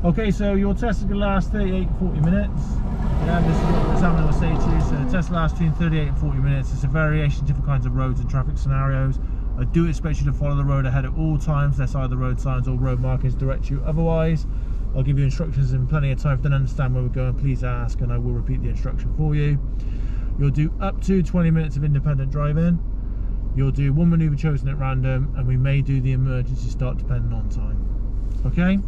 Okay, so your test is going to last 38 to 40 minutes. Yeah, this is what the examiner will say to you. So the test lasts between 38 and 40 minutes. It's a variation of different kinds of roads and traffic scenarios. I do expect you to follow the road ahead at all times, unless either road signs or road markings direct you otherwise. I'll give you instructions in plenty of time. If you don't understand where we're going, please ask and I will repeat the instruction for you. You'll do up to 20 minutes of independent driving. You'll do one manoeuvre chosen at random, and we may do the emergency start depending on time. Okay?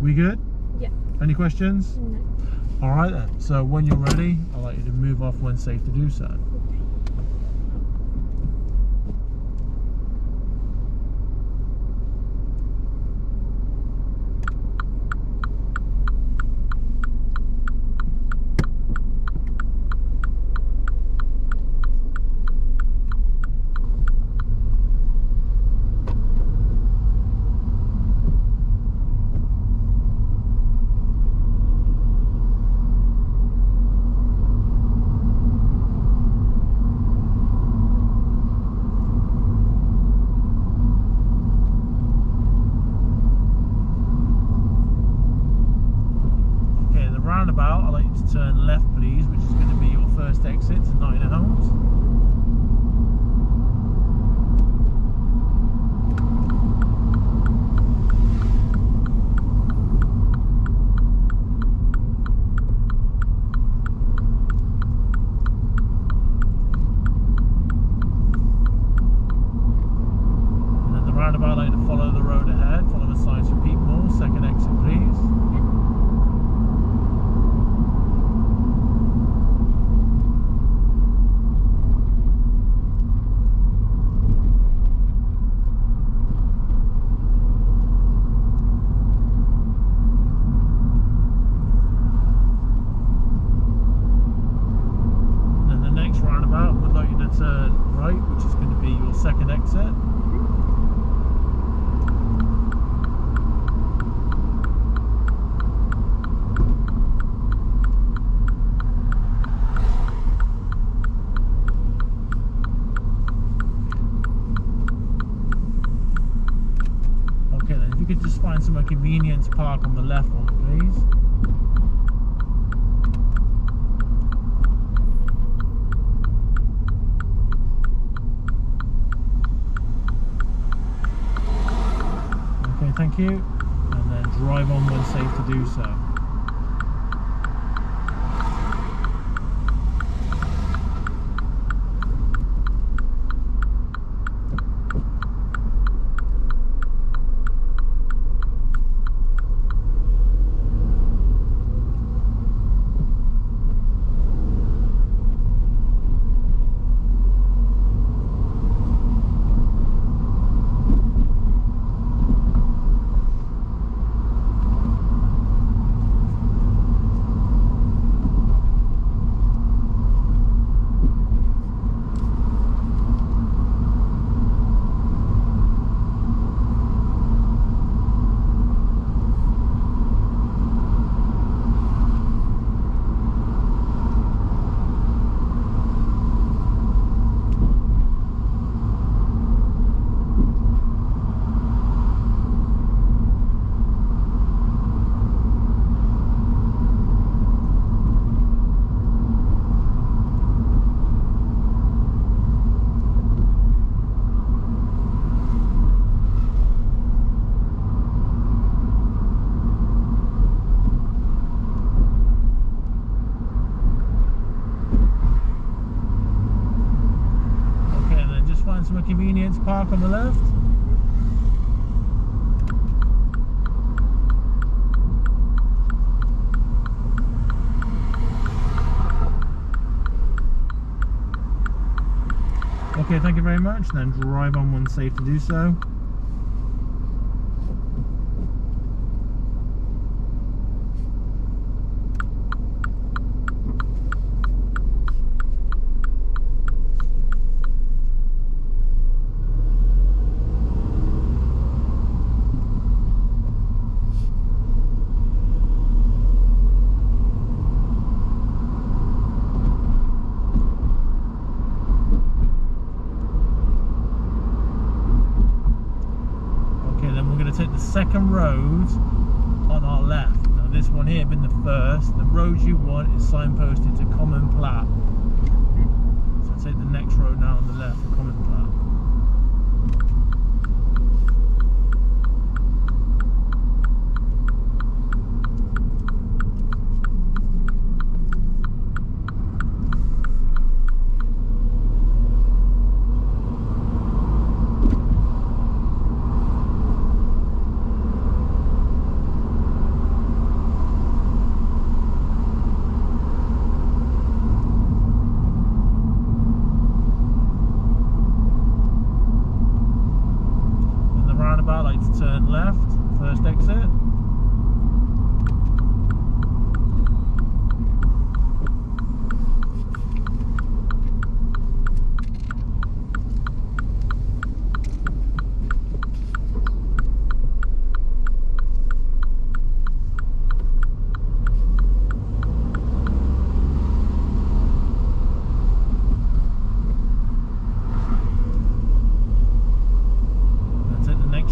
We good? Yeah. Any questions? No. Alright then, so when you're ready, I'd like you to move off when safe to do so. Roundabout, I'd like you to turn left please, which is going to be your first exit to Nottingham Homes. And then the roundabout, I'd like you to follow the road ahead, follow the signs for Peatmore, second exit please. Turn right, which is going to be your second exit. Okay, then if you could just find somewhere convenient to park on the left one, please. Thank you, and then drive on when safe to do so. Some convenience park on the left. Okay, thank you very much. Then drive on when safe to do so. Take the second road on our left. Now this one here been the first. The road you want is signposted to Common Plat. So take the next road now on the left for Common Plat. Turn left, first exit.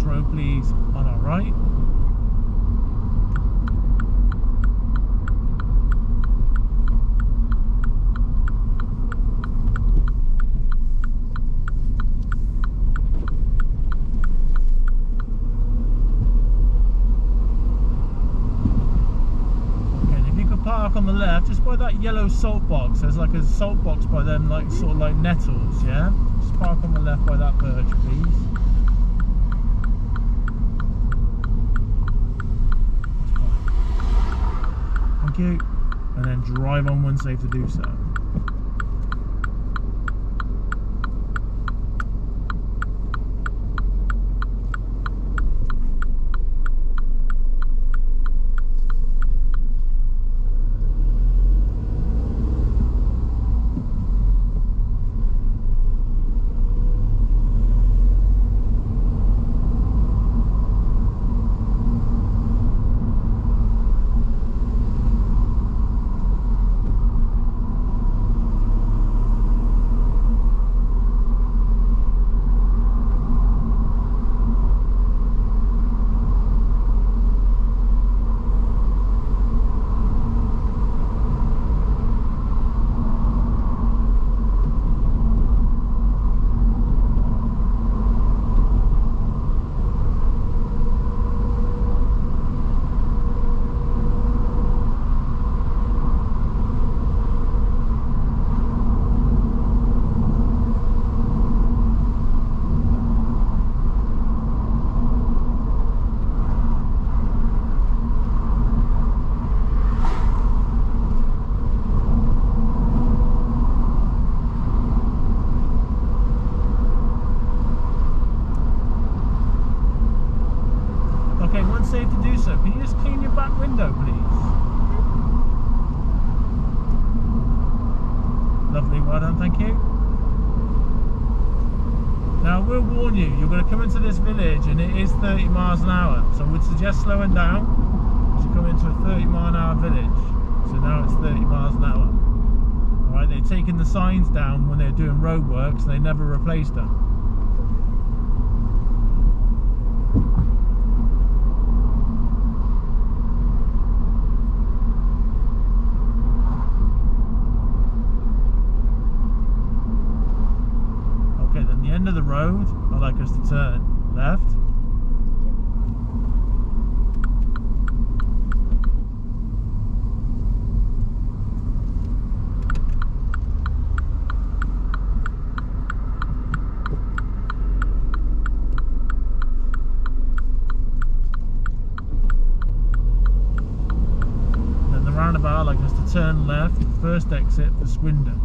Road please on our right. Okay, and if you could park on the left just by that yellow salt box. There's like a salt box by them, like sort of like nettles, yeah? Just park on the left by that birch please. You, and then drive on when safe to do so. Safe to do so. Can you just clean your back window, please? Lovely, well done, thank you. Now, I will warn you, you're going to come into this village and it is 30 miles an hour. So I would suggest slowing down as you come into a 30 mile an hour village. So now it's 30 miles an hour. Alright, they've taken the signs down when they're doing road works and they never replaced them. End of the road, I'd like us to turn left. And then the roundabout, I'd like us to turn left, first exit for Swindon.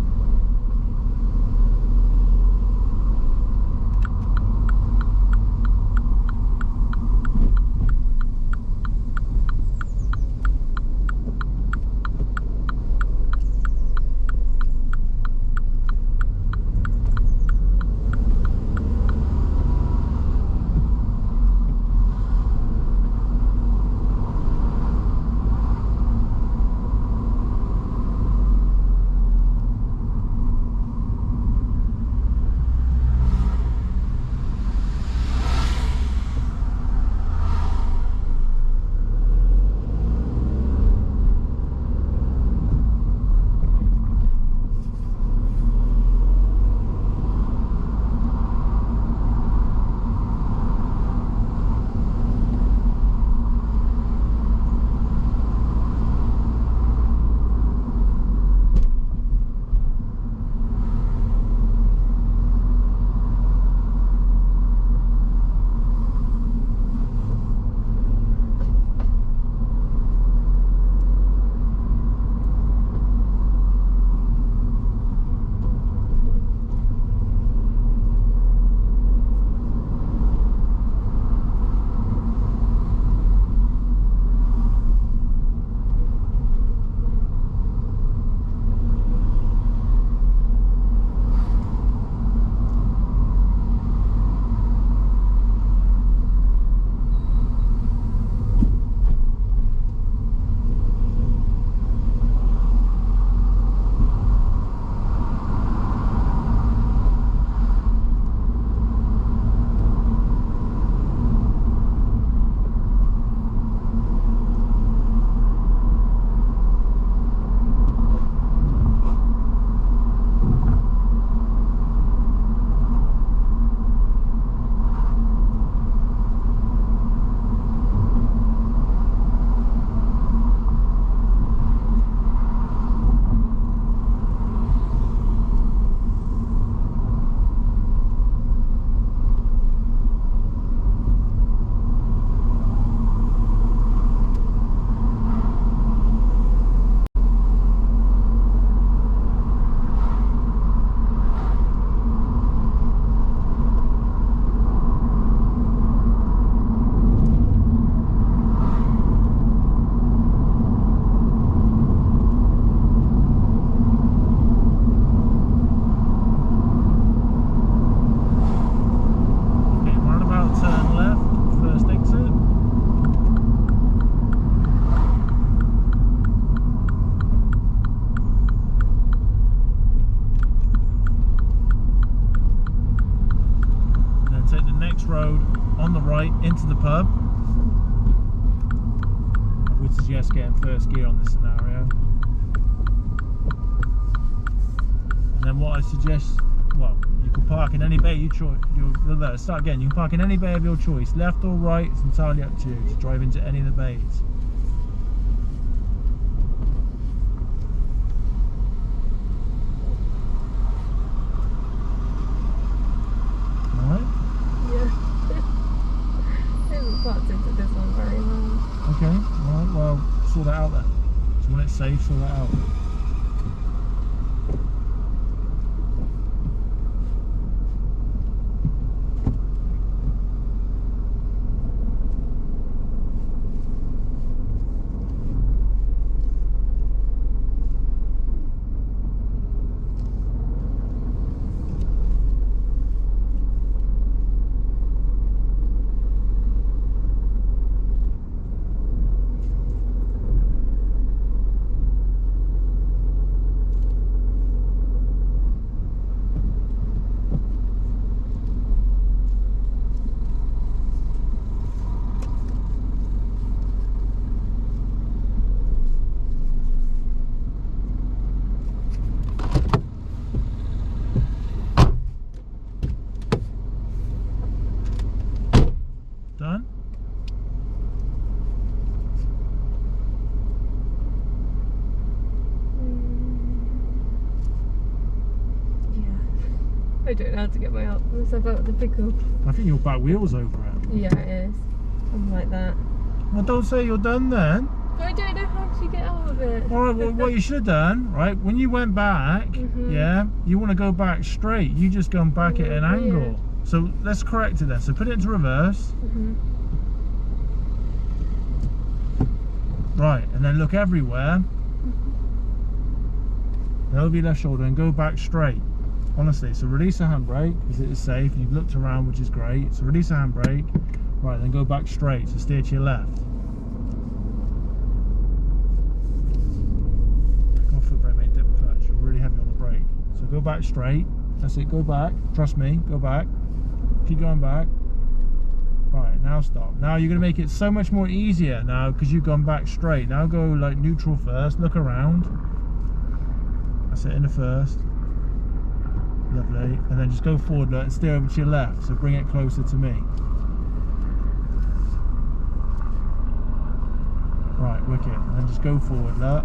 to the pub. I would suggest getting first gear on this scenario. And then what I suggest, well, you can park in any bay you choose. Start again. You can park in any bay of your choice, left or right. It's entirely up to you to drive into any of the bays. Into this one very well. Okay, right, well, sort that out then. So when it's safe, sort that out. Done? Yeah. I don't know how to get myself out of the pickle. I think your back wheel's over it. Yeah, it is. Something like that. Well, don't say you're done then. But I don't know how to get out of it. Alright, well, what you should have done, right, when you went back, yeah, you want to go back straight. You just gone back at an angle. So let's correct it then. So put it into reverse. Right, and then look everywhere. Over your left shoulder and go back straight. Honestly, so release the handbrake because it is safe. You've looked around, which is great. So release the handbrake. Right, then go back straight. So steer to your left. Go on foot brake, mate. Dip the clutch. You're really heavy on the brake. So go back straight. That's it. Go back. Trust me. Go back. Keep going back. Right, now stop. Now you're going to make it so much more easier now because you've gone back straight. Now go like neutral first. Look around. That's it, in the first. Lovely. And then just go forward, look, and steer over to your left. So bring it closer to me. Right, wicked. And then just go forward, look.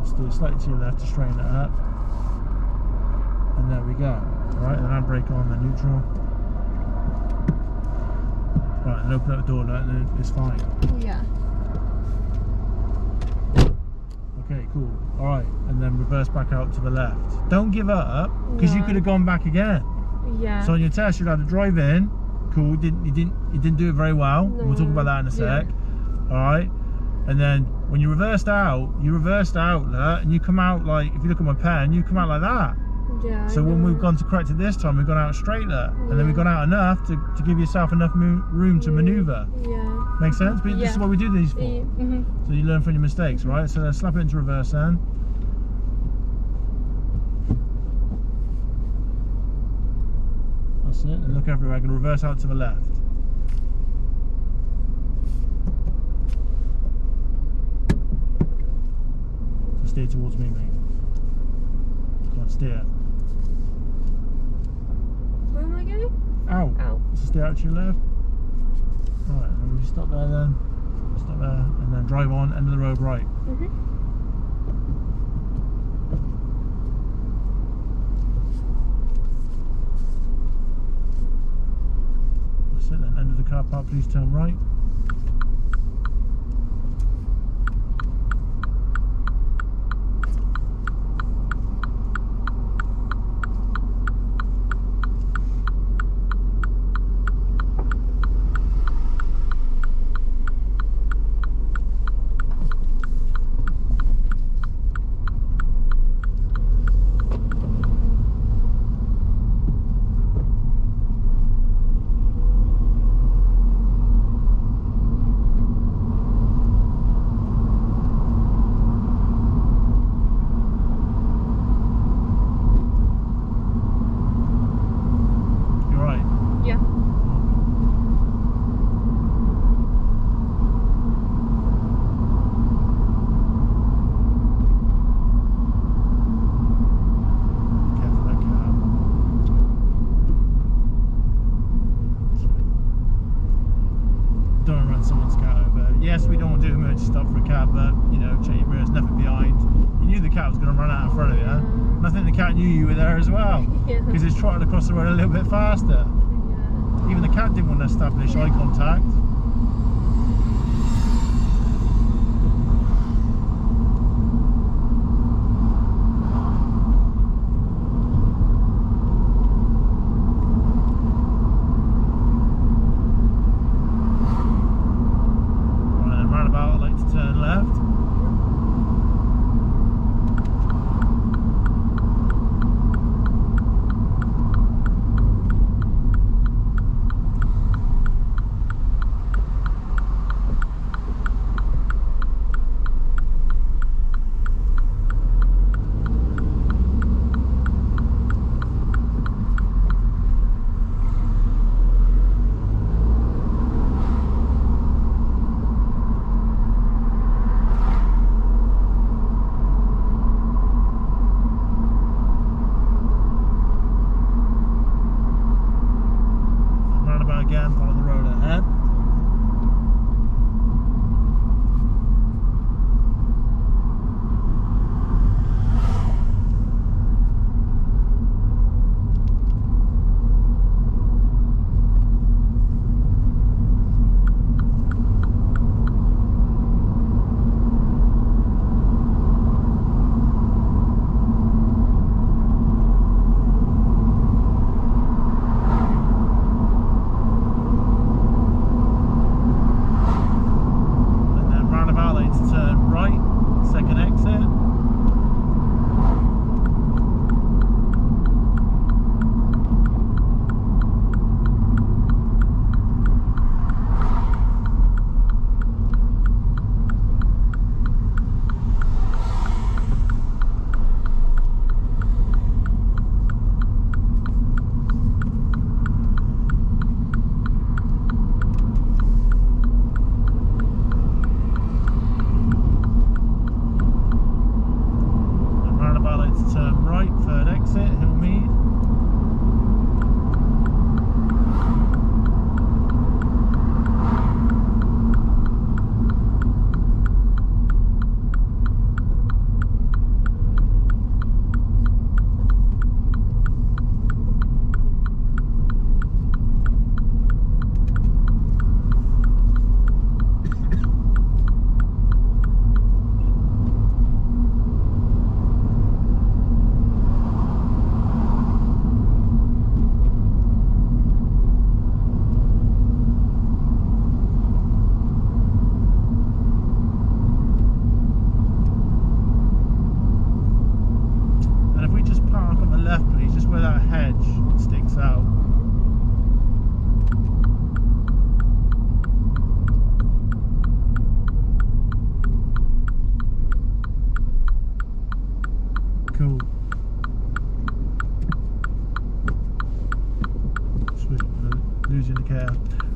Just do it slightly to your left to straighten it up. And there we go. Alright, then handbrake on, then neutral. Right, and open up the door, look, and it's fine. Yeah. Okay, cool. Alright, and then reverse back out to the left. Don't give up, because you could have gone back again. Yeah. So on your test, you'd have to drive in. Cool. You didn't do it very well. No. We'll talk about that in a sec. Yeah. Alright. And then when you reversed out, look, and you come out like, if you look at my pen, you come out like that. Yeah. So when we've gone to correct it this time, we've gone out straight there. And then we've gone out enough to give yourself enough room to manoeuvre. Yeah. Makes sense? But this is what we do these for. So you learn from your mistakes, right? So let's slap it into reverse then. That's it. And look everywhere. I'm going to reverse out to the left. So steer towards me, mate. Come on, steer. Where am I going? Out. Out. So steer out to your left. Right, and we stop there then. Stop there, and then drive on, end of the road right. That's it then, end of the car park, please turn right. cat over. Yes, we don't want to do emergency stop for a cat, but you know, check your mirrors, nothing behind. You knew the cat was going to run out in front of you, and I think the cat knew you were there as well, because it's trotted across the road a little bit faster. Even the cat didn't want to establish eye contact.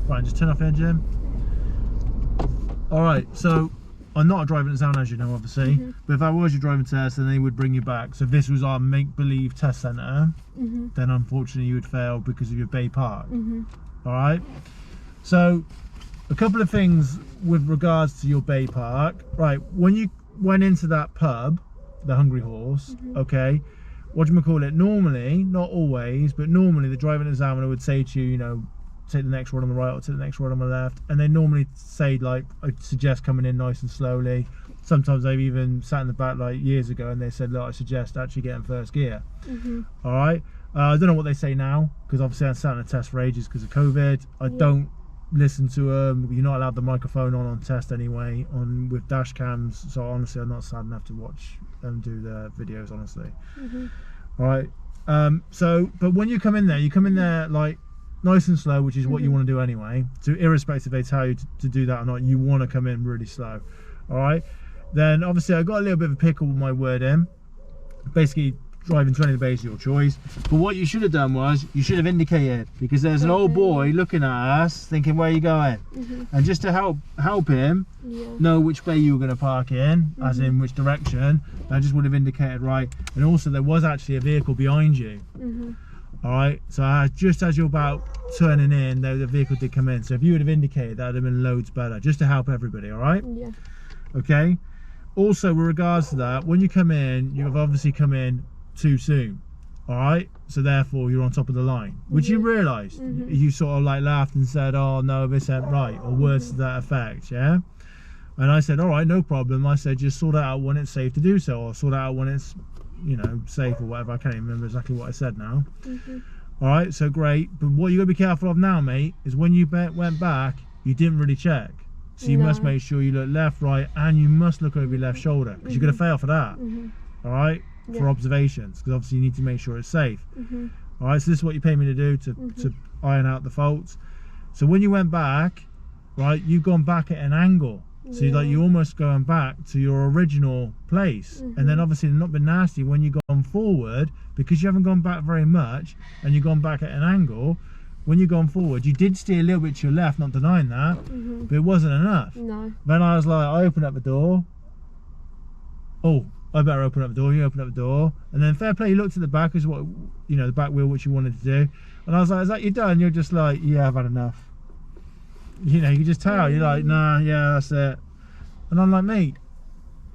Right, just turn off engine. Alright, so I'm not a driving examiner, as you know, obviously, but if that was your driving test, then they would bring you back. So if this was our make-believe test centre, then unfortunately you would fail because of your bay park. Alright, so a couple of things with regards to your bay park. Right, when you went into that pub, the Hungry Horse, okay, what do you call it? Normally, not always, but normally the driving examiner would say to you, you know, take the next road on the right or take the next road on the left, and they normally say, like, I suggest coming in nice and slowly. Sometimes they've even sat in the back, like years ago, and they said, look, I suggest actually getting first gear. All right, I don't know what they say now, because obviously I sat on a test for ages because of COVID. I don't listen to them. You're not allowed the microphone on test anyway, on with dash cams, so honestly I'm not sad enough to watch them do the videos, honestly. All right, so but when you come in there like nice and slow, which is what you want to do anyway. So irrespective if they tell you to do that or not, you want to come in really slow. All right, then obviously I got a little bit of a pickle with my word in. Basically driving 20 to the base is your choice, but what you should have done was you should have indicated, because there's an old boy looking at us thinking, where are you going? And just to help him know which bay you were going to park in, as in which direction, I just would have indicated right. And also there was actually a vehicle behind you. All right, so just as you're about turning in, the vehicle did come in. So if you would have indicated, that would have been loads better, just to help everybody. All right. Yeah. Okay. Also, with regards to that, when you come in, you have obviously come in too soon. All right, so therefore you're on top of the line, which you realised. You sort of like laughed and said, "Oh no, this ain't right," or words to that effect. Yeah. And I said, "All right, no problem." I said, "Just sort it out when it's safe to do so, or sort it out when it's, you know, safe or whatever." I can't even remember exactly what I said now. All right, so great. But what you got to be careful of now, mate, is when you went back, you didn't really check. So you must make sure you look left, right, and you must look over your left shoulder, because you're going to fail for that. All right, for observations, because obviously you need to make sure it's safe. All right, so this is what you pay me to do, to iron out the faults. So when you went back, right, you've gone back at an angle. So you're almost going back to your original place, and then obviously not been nasty when you've gone forward, because you haven't gone back very much and you've gone back at an angle. When you've gone forward, you did steer a little bit to your left, not denying that, but it wasn't enough. No. Then I was like, I opened up the door. Oh, I better open up the door. You open up the door, and then fair play, you looked at the back, is what, you know, the back wheel, which you wanted to do, and I was like, "Is that you done?" You're just like, "Yeah, I've had enough." You know, you can just tell. You're like, "Nah, yeah, that's it." And I'm like, "Mate,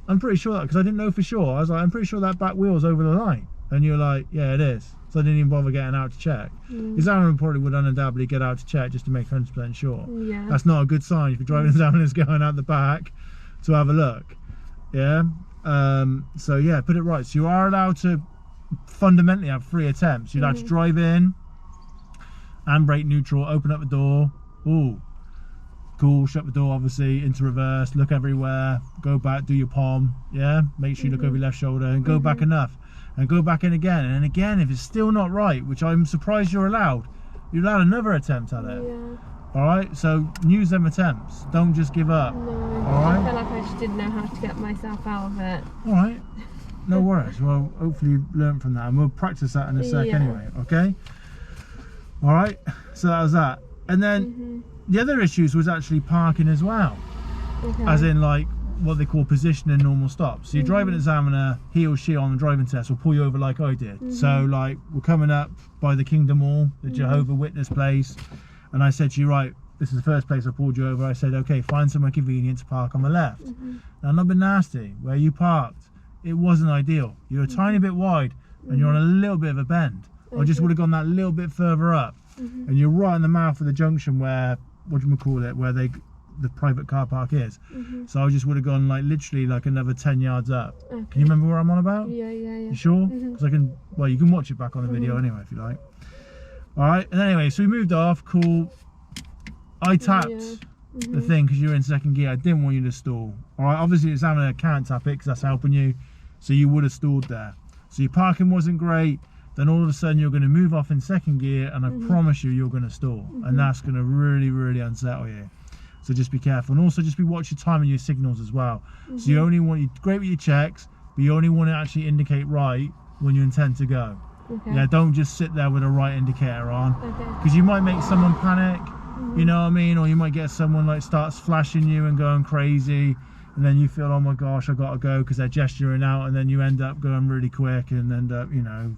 I'm pretty sure that," because I didn't know for sure. I was like, "I'm pretty sure that back wheel's over the line," and you're like, "Yeah, it is." So I didn't even bother getting out to check. Examiner probably would undoubtedly get out to check just to make 100% sure. Yeah. That's not a good sign if you're driving examiners going out the back to have a look. Yeah. So yeah, put it right. So you are allowed to fundamentally have 3 attempts. You're allowed to drive in, and brake neutral, open up the door. Ooh, cool. Shut the door, obviously, into reverse, look everywhere, go back, do your palm. Yeah. Make sure you look over your left shoulder and go back enough. And go back in again, and again, if it's still not right, which I'm surprised you're allowed another attempt at it. Yeah. All right, so use them attempts, don't just give up. No. All right, I feel like I just didn't know how to get myself out of it. all right, no worries. Well, hopefully you learn from that, and we'll practice that in a sec anyway. Okay. All right, so that was that, and then the other issues was actually parking as well, as in like what they call position and normal stops. So your driving examiner, he or she on the driving test, will pull you over like I did. So like we're coming up by the Kingdom Hall, the Jehovah Witness place, and I said to you, right, this is the first place I pulled you over. I said, okay, find somewhere convenient to park on the left. Now, not been nasty. Where you parked, it wasn't ideal. You're a tiny bit wide, and you're on a little bit of a bend. I just would have gone that little bit further up, and you're right in the mouth of the junction where, what do you call it, where the private car park is. So I just would have gone like literally like another 10 yards up. Can you remember what I'm on about? Yeah. You sure? Because I can, well, you can watch it back on the video anyway if you like. All right, and anyway, so we moved off. Cool. I tapped the thing because you're in second gear. I didn't want you to stall. All right, obviously the examiner can't tap it because that's helping you, so you would have stalled there. So your parking wasn't great. Then all of a sudden you're going to move off in second gear, and I promise you're going to stall, and that's going to really unsettle you. So just be careful, and also just be watching your time and your signals as well. So you only want, great with your checks, but you only want to actually indicate right when you intend to go. Yeah, don't just sit there with a right indicator on, because you might make someone panic, you know what I mean, or you might get someone like starts flashing you and going crazy, and then you feel, oh my gosh, I gotta go, because they're gesturing out, and then you end up going really quick and end up, you know,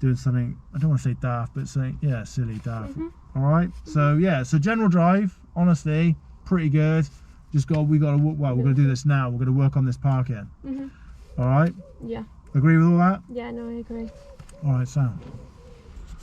doing something, I don't want to say daft, but something, yeah, silly daft. All right, so yeah, so general drive, honestly, pretty good. Just we're gonna do this now. We're gonna work on this parking. All right. Yeah. Agree with all that? Yeah, no, I agree. All right, Sam.